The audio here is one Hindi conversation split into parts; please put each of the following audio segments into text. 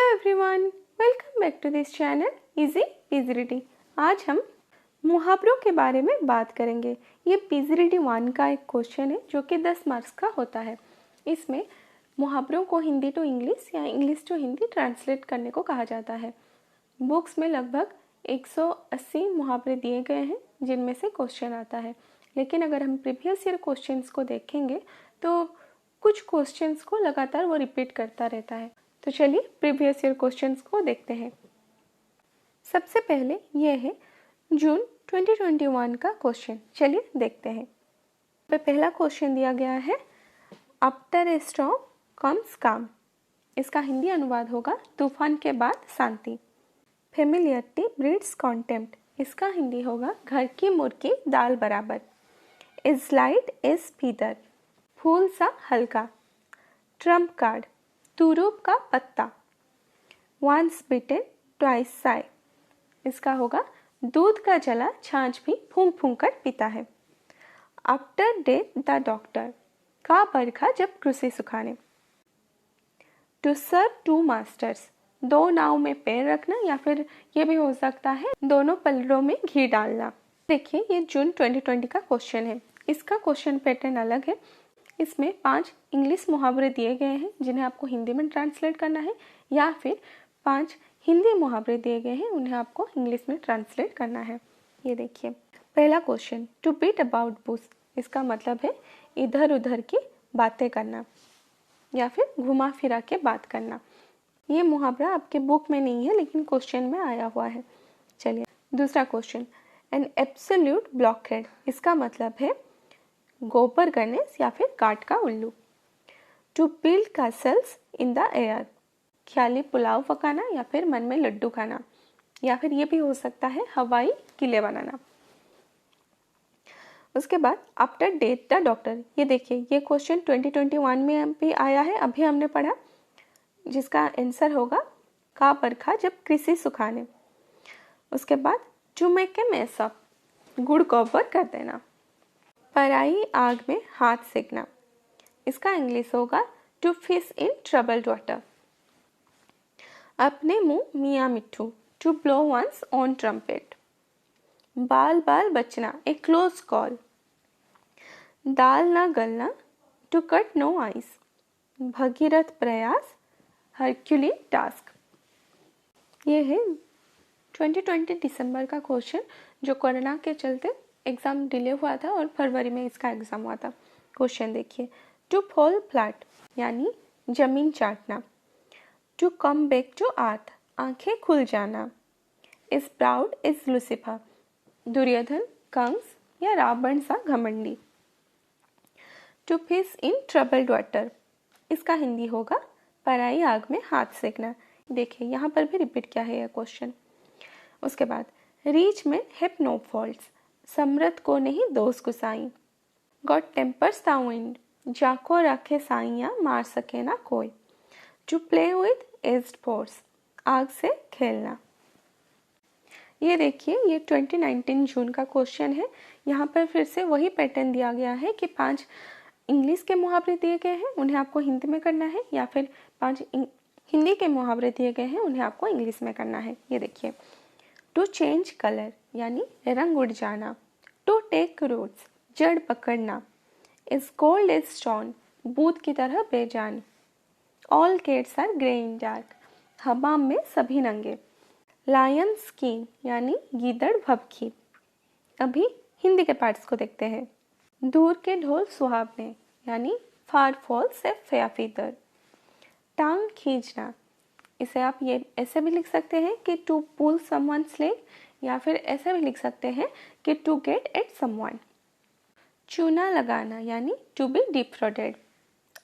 Everyone, welcome back to this channel easy PG reading. आज हम मुहावरों के बारे में बात करेंगे। ये पीजी रीडिंग 1 का एक क्वेश्चन है जो कि 10 मार्क्स का होता है। इसमें मुहावरों को हिंदी टू इंग्लिश या इंग्लिश टू हिंदी ट्रांसलेट करने को कहा जाता है। बुक्स में लगभग 180 मुहावरे दिए गए हैं जिनमें से क्वेश्चन आता है, लेकिन अगर हम प्रीवियस ईयर क्वेश्चंस को देखेंगे तो कुछ क्वेश्चंस को लगातार वो रिपीट करता रहता है। तो चलिए प्रीवियस ईयर क्वेश्चंस को देखते हैं। सबसे पहले ये है जून 2021 का क्वेश्चन। चलिए देखते हैं। पहला क्वेश्चन दिया गया है, आफ्टर ए स्टॉर्म कम्स काम। इसका हिंदी अनुवाद होगा तूफान के बाद शांति। Familiarity breeds contempt. इसका हिंदी होगा घर की मुर्गी दाल बराबर। As light as feather. फूल सा हल्का। ट्रम्प कार्ड तुरूप का पत्ता। Once bitten twice shy. इसका होगा दूध का जला छाछ भी फूंक फूंक कर पीता है। आफ्टर डेथ द डॉक्टर का बरखा जब कृषि सुखाने। टू सर्व टू मास्टर्स, दो नाव में पैर रखना, या फिर ये भी हो सकता है दोनों पलड़ों में घी डालना। देखिए ये जून 2020 का क्वेश्चन है। इसका क्वेश्चन पैटर्न अलग है। इसमें 5 इंग्लिश मुहावरे दिए गए हैं जिन्हें आपको हिंदी में ट्रांसलेट करना है, या फिर 5 हिंदी मुहावरे दिए गए हैं उन्हें आपको इंग्लिश में ट्रांसलेट करना है। ये देखिए पहला question, to beat about bush. इसका मतलब है इधर उधर की बातें करना या फिर घुमा फिरा के बात करना। ये मुहावरा आपके बुक में नहीं है लेकिन क्वेश्चन में आया हुआ है। चलिए दूसरा क्वेश्चन, एन एब्सोल्यूट ब्लॉकहेड। इसका मतलब है गोबर गणेश या फिर काट का उल्लू। To build castles in the air, ख्याली पुलाव पकाना या फिर मन में लड्डू खाना, या फिर ये भी हो सकता है हवाई किले बनाना। उसके बाद आफ्टर डेथ द डॉक्टर। ये देखिए ये क्वेश्चन 2021 में भी आया है, अभी हमने पढ़ा, जिसका आंसर होगा का बरखा जब कृषि सुखाने। उसके बाद to make a mess up, गुड़ गोबर कर देना। पराई आग में हाथ सेकना। इसका इंग्लिश होगा to fish in troubled water. अपने मुंह मियाँ मिट्ठू, to blow one's on trumpet. बाल बाल बचना, ए क्लोज कॉल। दाल ना गलना, to cut no ice. Bhagirath प्रयास, हरक्यूलिन टास्क। ये है 2020 दिसंबर का क्वेश्चन जो कोरोना के चलते एग्जाम डिले हुआ था और फरवरी में इसका एग्जाम हुआ था। क्वेश्चन देखिए, टू फॉल फ्लैट यानी जमीन चाटना। To come back to earth, आंखें खुल जाना। As proud as Lucifer, Duryodhan, Kans या रावण सा घमंडी। To fish in troubled water. इसका हिंदी होगा पराई आग में हाथ सेकना। देखिए यहाँ पर भी रिपीट किया है यह क्वेश्चन। उसके बाद रीच में हैव नो फॉल्ट्स, समृद्ध को नहीं दोष गुसाई। गॉड टेम्पर्स द विंड, जाको रखे साइया मार सके ना कोई। To play with edged force, आग से खेलना। ये देखिए ये 2019 जून का क्वेश्चन है। यहाँ पर फिर से वही पैटर्न दिया गया है कि 5 इंग्लिश के मुहावरे दिए गए हैं उन्हें आपको हिंदी में करना है, या फिर 5 हिंदी के मुहावरे दिए गए हैं उन्हें आपको इंग्लिश में करना है। ये देखिए, टू चेंज कलर यानी रंग उड़ जाना। टू टेक रूट्स, जड़ पकड़ना। इज कोल्ड इज स्टोन, बूथ की तरह बेजान। All cats are grey in dark, हमाम में सभी नंगे। लायन स्कीन यानी गीदड़ भभकी। अभी हिंदी के पार्ट्स को देखते हैं। दूर के ढोल सुहावने यानी फार फॉल्स ए फेयर फीदर। टांग खींचना, इसे आप ये ऐसे भी लिख सकते हैं कि टू पुल समवन्स लेग, या फिर ऐसे भी लिख सकते हैं कि टू गेट एट समवन। चूना लगाना यानी टू बी डिफ्रॉडेड।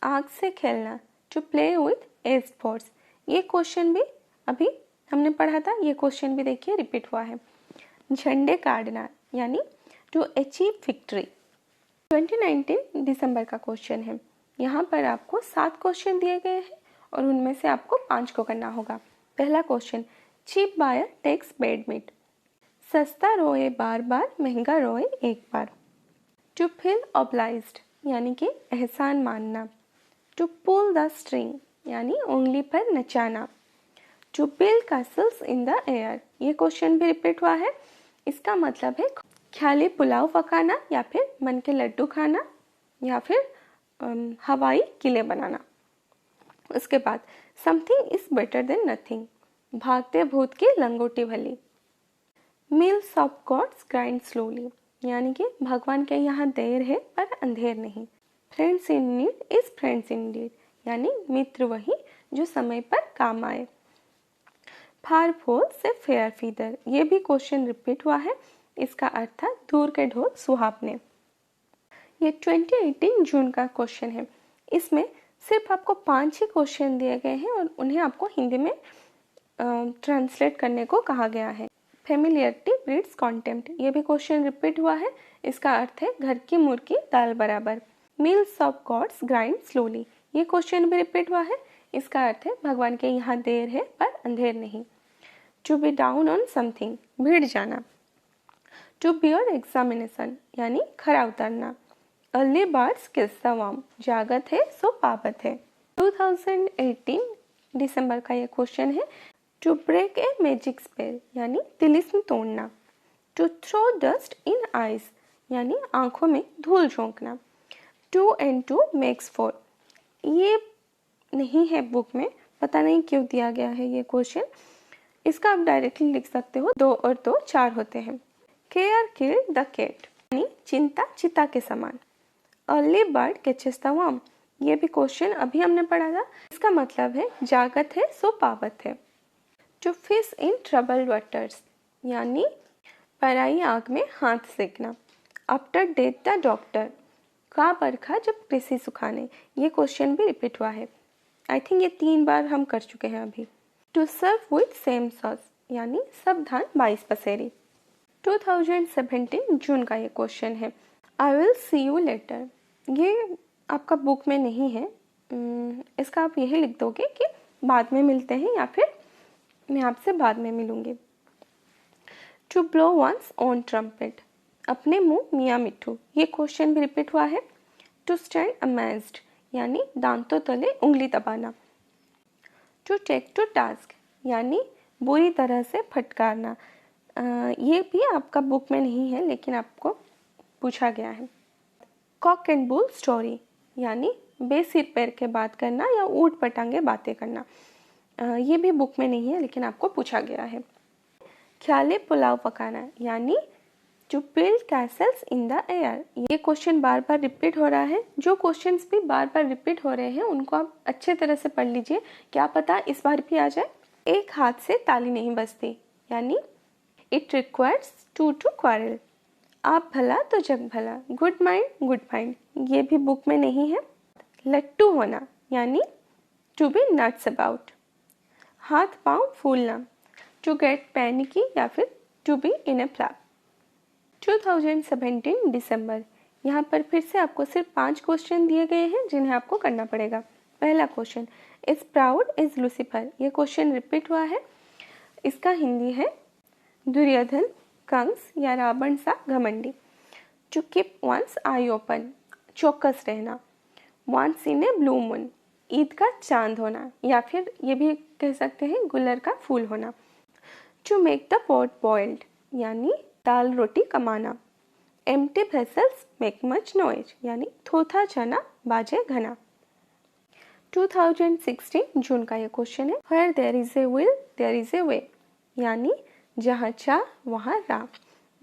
आग से खेलना, to play with edge force. ये क्वेश्चन भी अभी हमने पढ़ा था, ये क्वेश्चन भी देखिए रिपीट हुआ है। झंडे गाड़ना यानी टू अचीव विक्ट्री। 2019 दिसंबर का क्वेश्चन है। यहाँ पर आपको 7 क्वेश्चन दिए गए हैं और उनमें से आपको 5 को करना होगा। पहला question, cheap buyer takes bad meat. सस्ता रोए बार बार, महंगा रोए एक बार। टू फील ऑब्लाइज्ड यानी कि एहसान मानना। टू पुल द स्ट्रिंग यानी उंगली पर नचाना। To build castles in the air, ये क्वेश्चन भी रिपीट हुआ है। इसका मतलब है ख्याली पुलाव पकाना या फिर मन के लड्डू खाना या फिर हवाई किले बनाना। उसके बाद something is better than nothing, भागते भूत की लंगोटी भली। Mills of gods grind slowly, यानी कि भगवान के यहाँ देर है पर अंधेर नहीं। Friends in need is friends in deed, यानी मित्र वही जो समय पर काम आए। फार फोल से फेयर फीदर, ये भी क्वेश्चन रिपीट हुआ है। इसका अर्थ था दूर के ढोल सुहावने। ये 2018 जून का क्वेश्चन है। इसमें सिर्फ आपको 5 ही क्वेश्चन दिए गए हैं और उन्हें आपको हिंदी में ट्रांसलेट करने को कहा गया है। फेमिलियरिटी ब्रीड्स कॉन्टेम्प्ट, ये भी क्वेश्चन रिपीट हुआ है। इसका अर्थ है घर की मुर्गी दाल बराबर। Mills of gods grind slowly, ये क्वेश्चन भी रिपीट हुआ है। इसका अर्थ है भगवान के यहाँ देर है पर अंधेर नहीं। To be down on something, भीड़ जाना। टू बियर एग्जामिनेशन, यानी खरा उतरना। Early birds kiss the worm, जागत है सो पावत है। 2018 दिसंबर का ये क्वेश्चन है। To break a magic spell, यानी तिलिस्म तोड़ना। To throw dust in eyes, यानी आंखों में धूल झोंकना। 2 and 2 makes 4, ये नहीं है बुक में, पता नहीं क्यों दिया गया है ये क्वेश्चन। इसका आप डायरेक्टली लिख सकते हो, 2 और 2 4 होते हैं। केयर किल्ड द कैट, यानी चिंता चिता के समान। Early bird catches the worm, ये भी क्वेश्चन अभी हमने पढ़ा था। इसका मतलब है जागत है सो पावत है। To fish in troubled waters, यानी पराई आग में हाथ सेकना। आफ्टर डेथ द डॉक्टर, का बरखा जब कृषि सुखाने, ये क्वेश्चन भी रिपीट हुआ है। आई थिंक ये 3 बार हम कर चुके हैं अभी। To serve with same sauce, यानी सब धान 22 पसेरी। 2017 जून का ये क्वेश्चन है। I will see you later, ये आपका बुक में नहीं है। इसका आप यही लिख दोगे कि बाद में मिलते हैं या फिर मैं आपसे बाद में मिलूंगी। To blow one's on trumpet, अपने मुंह मियाँ मिट्ठू, ये क्वेश्चन भी रिपीट हुआ है। टू स्टैंड अमेज्ड, यानी दांतों तले उंगली दबाना। टू टेक टू टास्क, यानी बुरी तरह से फटकारना। ये भी आपका बुक में नहीं है लेकिन आपको पूछा गया है। कॉक एंड बुल स्टोरी, यानी बेसिर पैर के बात करना या ऊट पटांगे बातें करना। ये भी बुक में नहीं है लेकिन आपको पूछा गया है। ख्याले पुलाव पकाना, यानी to build castles in the air, ये क्वेश्चन बार बार रिपीट हो रहा है। जो क्वेश्चंस भी बार बार रिपीट हो रहे हैं उनको आप अच्छे तरह से पढ़ लीजिए, क्या पता इस बार भी आ जाए। एक हाथ से ताली नहीं बजती, यानी it requires two to quarrel. आप भला तो जग भला, गुड माइंड गुड फाइंड, ये भी बुक में नहीं है। लट्टू होना, यानी टू बी नट्स अबाउट। हाथ पाँव फूलना, टू गेट पैनिकी या फिर to be in a flap. 2017 दिसंबर, यहाँ पर फिर से आपको सिर्फ 5 क्वेश्चन दिए गए हैं जिन्हें आपको करना पड़ेगा। पहला question, is proud is Lucifer, ये क्वेश्चन रिपीट हुआ है। इसका हिंदी है दुर्योधन कंस या रावण सा घमंडी। To keep one's eye open, चौकस रहना। Once in a blue moon, Eid का चांद होना या फिर ये भी कह सकते हैं गुलर का फूल होना। To make the pot boiled, यानी दाल रोटी कमाना। Empty vessels make much noise, यानी थोथा चना बाजे घना। 2016 जून का ये क्वेश्चन है। Where there is a will, there is a way, यानी जहाँ चाह वहाँ राह।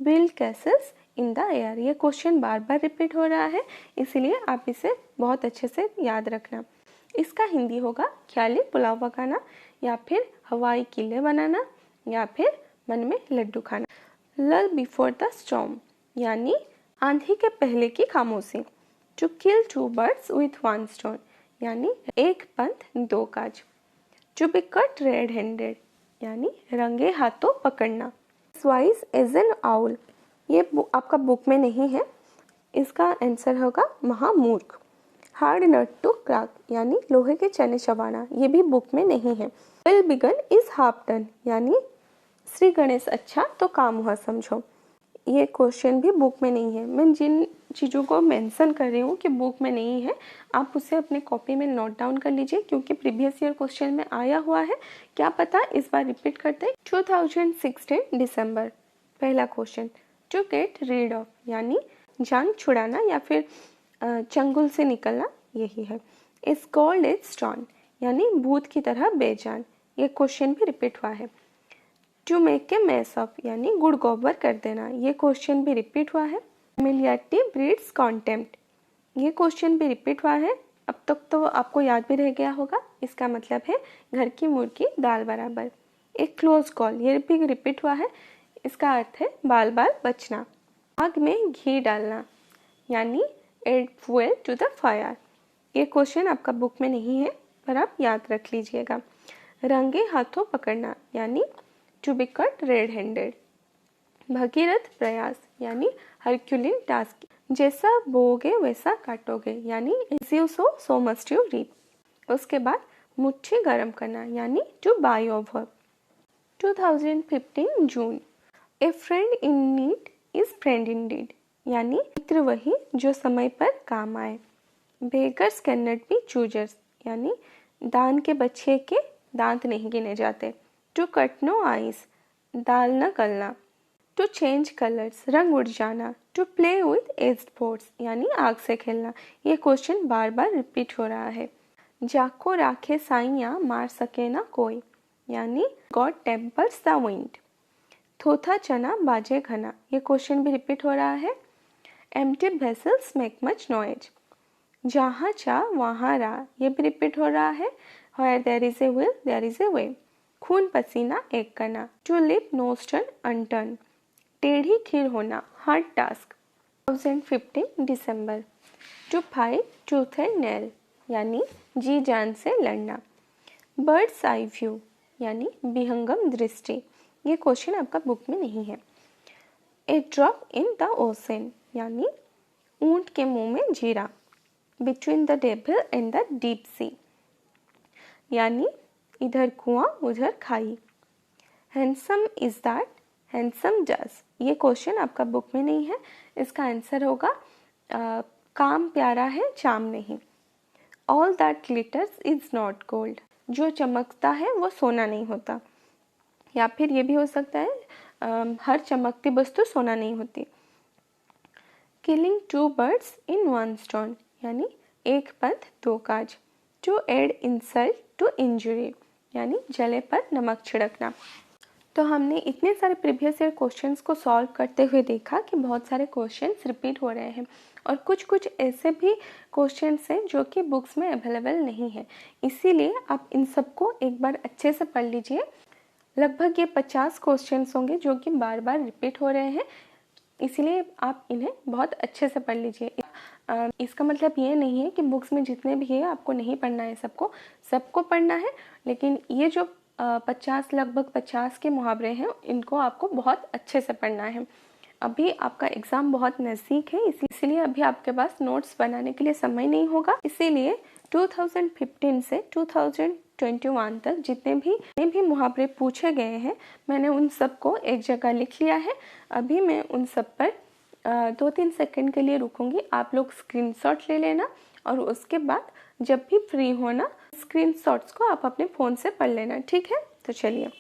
Build castles in the air, ये क्वेश्चन बार बार रिपीट हो रहा है इसलिए आप इसे बहुत अच्छे से याद रखना। इसका हिंदी होगा ख्याली पुलाव पकाना या फिर हवाई किले बनाना या फिर मन में लड्डू खाना। लल बिफोर द स्टॉर्म, यानी आंधी के पहले की खामोशी। To kill 2 birds with 1 stone, यानी एक पंथ 2 काज। To be caught red handed, यानी रंगे हाथों पकड़ना। वाइज एज एन आउल, ये आपका बुक में नहीं है। इसका आंसर होगा महामूर्ख। हार्ड नट टू क्रैक, यानी लोहे के चने चबाना, ये भी बुक में नहीं है। Well begun is half done, यानी श्री गणेश अच्छा तो काम हुआ समझो। ये क्वेश्चन भी बुक में नहीं है। मैं जिन चीज़ों को मेंशन कर रही हूँ कि बुक में नहीं है, आप उसे अपने कॉपी में नोट डाउन कर लीजिए, क्योंकि प्रीवियस ईयर क्वेश्चन में आया हुआ है। क्या पता इस बार रिपीट करते हैं। 2016 दिसंबर, पहला question, to get rid of यानी जान छुड़ाना या फिर चंगुल से निकलना, यही है। इस कॉल्ड इज स्टोन यानी भूत की तरह बेजान, ये क्वेश्चन भी रिपीट हुआ है। To make a mess of यानी गुड़ गोबर कर देना, ये क्वेश्चन भी रिपीट हुआ है। फेमिलियरिटी ब्रीड्स कॉन्टेम्प्ट, ये क्वेश्चन भी रिपीट हुआ है। अब तक तो आपको याद भी रह गया होगा। इसका मतलब है घर की मुर्गी दाल बराबर। एक क्लोज कॉल, ये भी रिपीट हुआ है। इसका अर्थ है बाल बाल बचना। आग में घी डालना यानी add fuel to the fire, ये क्वेश्चन आपका बुक में नहीं है, पर आप याद रख लीजिएगा। रंगे हाथों पकड़ना यानी to be caught red handed. Bhagirath प्रयास यानी हरक्यूलिन टास्क, जैसा बोओगे वैसा काटोगे यानी as you sow so must you reap. उसके बाद मुट्ठी गर्म करना यानी टू बाय ओवर। 2015 जून, a friend in need is friend in deed यानी मित्र वही जो समय पर काम आए। Beggars can not be choosers यानी दान के बच्चे के दांत नहीं गिने जाते। टू कट नो आइस, दाल न गलना। टू चेंज कलर्स, रंग उड़ जाना। To play with edged boards यानी आग से खेलना, ये क्वेश्चन बार बार रिपीट हो रहा है। जाको राखे साइया मार सके ना कोई यानी गॉड टेम्पर्स द विंड। थोथा चना बाजे घना, ये क्वेश्चन भी रिपीट हो रहा है। Empty vessels make much noise. जहाँ चाह वहाँ राह, ये भी रिपीट हो रहा है। Where there is a will, there is a way. खून पसीना एक करना। To leave no stone unturned. टेढ़ी खीर होना, हार्ड टास्क। 2015 दिसंबर, to fight tooth and nail यानी जी जान से लड़ना। बर्ड्स आई व्यू यानी विहंगम दृष्टि, ये क्वेश्चन आपका बुक में नहीं है। ए ड्रॉप इन द ओशन यानी ऊंट के मुंह में जीरा। Between the devil and the deep sea यानी इधर कुआं उधर खाई। Handsome is that, handsome does, ये क्वेश्चन आपका बुक में नहीं है। इसका आंसर होगा काम प्यारा है चाम नहीं। All that glitters is not gold, जो चमकता है वो सोना नहीं होता। या फिर ये भी हो सकता है हर चमकती वस्तु सोना नहीं होती। Killing two birds in one stone यानी एक पंथ दो काज। To add insult to injury यानी जले पर नमक छिड़कना। तो हमने इतने सारे प्रीवियस ईयर क्वेश्चंस को सॉल्व करते हुए देखा कि बहुत सारे क्वेश्चंस रिपीट हो रहे हैं और कुछ कुछ ऐसे भी क्वेश्चंस हैं जो कि बुक्स में अवेलेबल नहीं है। इसीलिए आप इन सबको एक बार अच्छे से पढ़ लीजिए। लगभग ये 50 क्वेश्चंस होंगे जो कि बार बार रिपीट हो रहे हैं, इसीलिए आप इन्हें बहुत अच्छे से पढ़ लीजिए। इसका मतलब ये नहीं है कि बुक्स में जितने भी है आपको नहीं पढ़ना है, सबको पढ़ना है, लेकिन ये जो 50 लगभग 50 के मुहावरे हैं इनको आपको बहुत अच्छे से पढ़ना है। अभी आपका एग्ज़ाम बहुत नज़दीक है, इसीलिए अभी आपके पास नोट्स बनाने के लिए समय नहीं होगा। इसीलिए 2015 से 2021 तक जितने भी मुहावरे पूछे गए हैं मैंने उन सबको एक जगह लिख लिया है। अभी मैं उन सब पर 2-3 सेकंड के लिए रुकूंगी, आप लोग स्क्रीनशॉट ले लेना और उसके बाद जब भी फ्री होना स्क्रीनशॉट्स को आप अपने फ़ोन से पढ़ लेना, ठीक है? तो चलिए।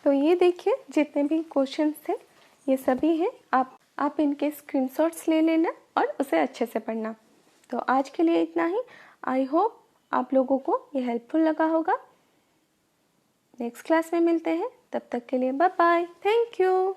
तो ये देखिए जितने भी क्वेश्चंस थे ये सभी हैं। आप इनके स्क्रीनशॉट्स ले लेना और उसे अच्छे से पढ़ना। तो आज के लिए इतना ही। आई होप आप लोगों को ये हेल्पफुल लगा होगा। नेक्स्ट क्लास में मिलते हैं, तब तक के लिए बाय बाय, थैंक यू।